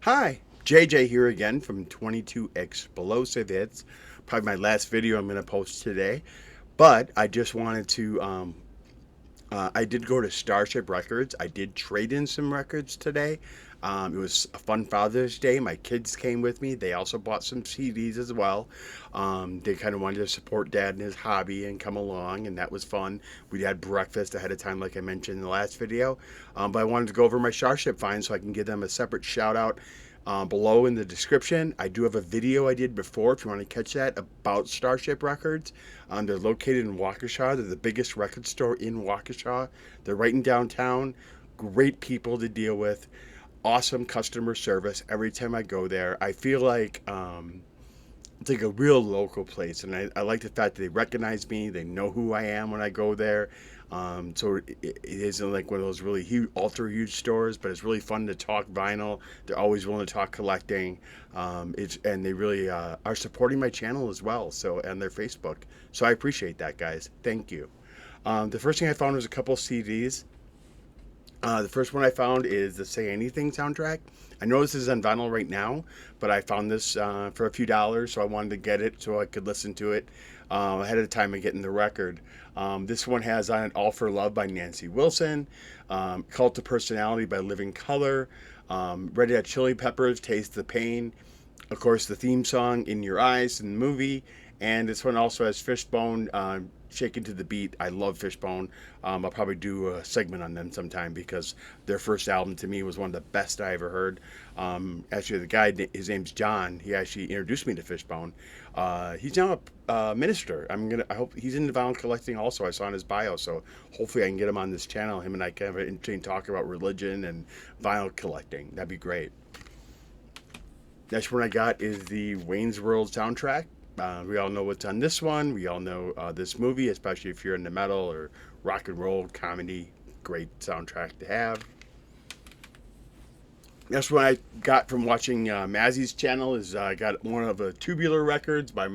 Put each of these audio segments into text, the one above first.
Hi, JJ here again from 22 Explosive Hits. Probably my last video I'm going to post today. But I just wanted to, I did go to Starship Records. I did trade in some records today. It was a fun Father's Day. My kids came with me. They also bought some CDs as well. They kind of wanted to support Dad in his hobby and come along, and that was fun. We had breakfast ahead of time, like I mentioned in the last video. But I wanted to go over my Starship finds so I can give them a separate shout out. Below in the description, I do have a video I did before if you want to catch that about Starship Records. They're located in Waukesha. They're the biggest record store in Waukesha. They're right in downtown. Great people to deal with. Awesome customer service every time I go there. I feel like it's like a real local place, and I like the fact that they recognize me. They know who I am when I go there. So it isn't like one of those really huge, ultra huge stores, but it's really fun to talk vinyl. They're always willing to talk collecting. And they really are supporting my channel as well. So and their Facebook. So I appreciate that, guys. Thank you. The first thing I found was a couple CDs. The first one I found is the Say Anything soundtrack. I know this is on vinyl right now, but I found this for a few dollars, so I wanted to get it so I could listen to it ahead of time of getting the record. This one has on it All for Love by Nancy Wilson, Cult of Personality by Living Color, Red Hot Chili Peppers, Taste the Pain, of course, the theme song In Your Eyes in the movie, and this one also has Fishbone, Shaken to the Beat. I love Fishbone. I'll probably do a segment on them sometime because their first album to me was one of the best I ever heard. Actually, the guy, his name's John. He actually introduced me to Fishbone. He's now a minister. I hope he's into vinyl collecting also. I saw in his bio, so hopefully I can get him on this channel. Him and I can have an interesting talk about religion and vinyl collecting. That'd be great. Next one I got is the Wayne's World soundtrack. We all know what's on this one. We all know this movie, especially if you're into metal or rock and roll comedy. Great soundtrack to have. Next one I got from watching Mazzy's channel is I got one of the Tubular Records by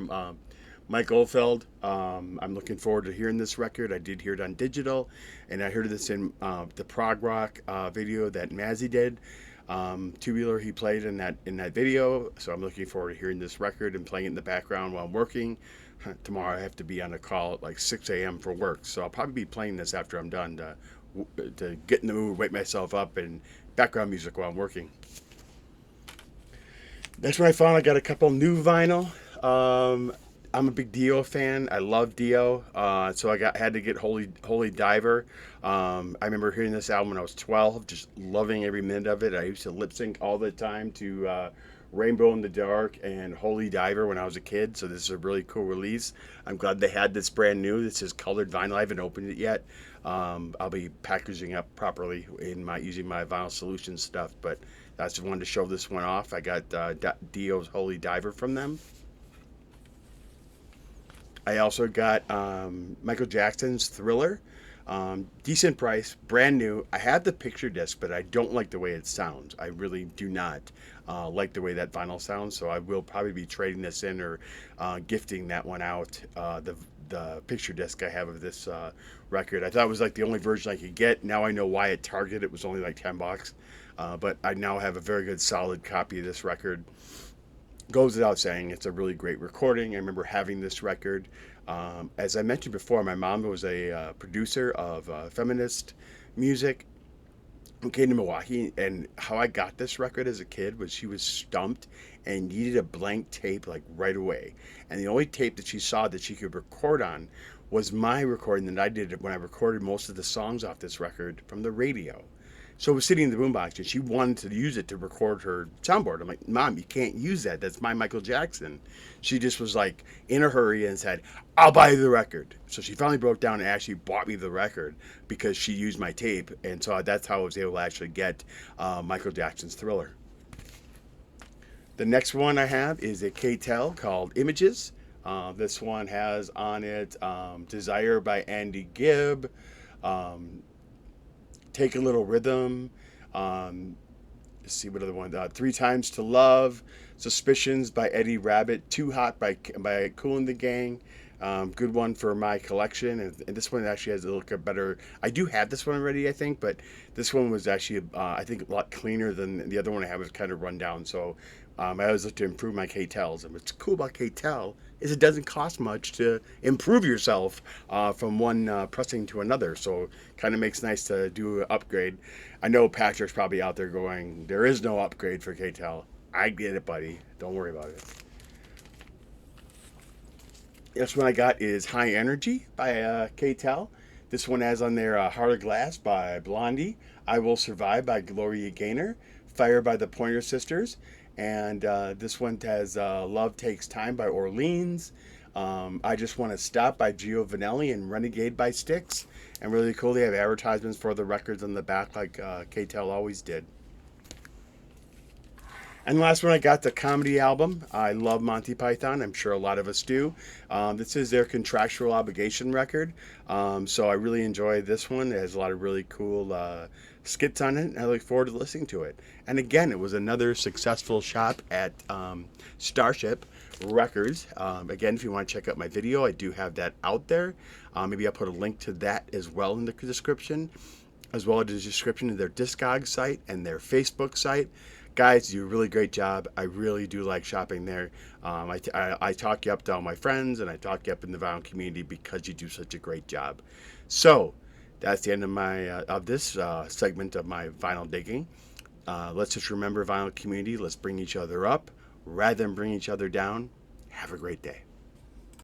Mike Oldfeld. I'm looking forward to hearing this record. I did hear it on digital, and I heard this in the prog rock video that Mazzy did. Tubular he played in that video, so I'm looking forward to hearing this record and playing it in the background while I'm working. Tomorrow I have to be on a call at like 6 a.m. for work, so I'll probably be playing this after I'm done to get in the mood, wake myself up, and background music while I'm working. That's when I found I got a couple new vinyl. I'm a big Dio fan. I love Dio, so had to get Holy Diver. I remember hearing this album when I was 12, just loving every minute of it. I used to lip sync all the time to Rainbow in the Dark and Holy Diver when I was a kid. So this is a really cool release. I'm glad they had this brand new. This is colored vinyl. I haven't opened it yet. I'll be packaging up properly using my Vinyl Solutions stuff, but I just wanted to show this one off. I got Dio's Holy Diver from them. I also got Michael Jackson's Thriller. Decent price, brand new. I have the picture disc, but I don't like the way it sounds. I really do not like the way that vinyl sounds, so I will probably be trading this in or gifting that one out. The picture disc I have of this record. I thought it was like the only version I could get. Now I know why at Target it was only like $10. But I now have a very good solid copy of this record. Goes without saying, it's a really great recording. I remember having this record. As I mentioned before, my mom was a producer of feminist music who came to Milwaukee, and how I got this record as a kid was she was stumped and needed a blank tape like right away. And the only tape that she saw that she could record on was my recording that I did when I recorded most of the songs off this record from the radio. So it was sitting in the boombox, and she wanted to use it to record her soundboard. I'm like, Mom, you can't use that. That's my Michael Jackson. She just was like in a hurry and said, I'll buy you the record. So she finally broke down and actually bought me the record because she used my tape. And so that's how I was able to actually get Michael Jackson's Thriller. The next one I have is a K-Tel called Images. This one has on it Desire by Andy Gibb. Take a Little Rhythm. Let's see what other one. Three Times to Love. Suspicions by Eddie Rabbit. Too Hot by Kool and the Gang. Good one for my collection, and this one actually has a little bit better. I do have this one already, I think, but this one was actually, I think, a lot cleaner than the other one I had was kind of run down. So I always look to improve my K-Tels. And what's cool about K-Tel is it doesn't cost much to improve yourself from one pressing to another. So kind of makes nice to do an upgrade. I know Patrick's probably out there going, there is no upgrade for K-Tel. I get it, buddy. Don't worry about it. This one I got is High Energy by K-Tel. This one has on there Heart of Glass by Blondie, I Will Survive by Gloria Gaynor, Fire by the Pointer Sisters, and this one has Love Takes Time by Orleans, I Just Want to Stop by Gio Vanelli, and Renegade by Styx. And really cool, they have advertisements for the records on the back like K-Tel always did. And the last one I got the comedy album. I love Monty Python. I'm sure a lot of us do. This is their contractual obligation record. So I really enjoy this one. It has a lot of really cool skits on it, and I look forward to listening to it. And again, it was another successful shop at Starship Records. Again, if you want to check out my video, I do have that out there. Maybe I'll put a link to that as well in the description, as well as the description of their Discog site and their Facebook site. Guys, you do a really great job. I really do like shopping there. I talk you up to all my friends, and I talk you up in the vinyl community because you do such a great job. So that's the end of my of this segment of my vinyl digging. Let's just remember, vinyl community, let's bring each other up rather than bring each other down. Have a great day.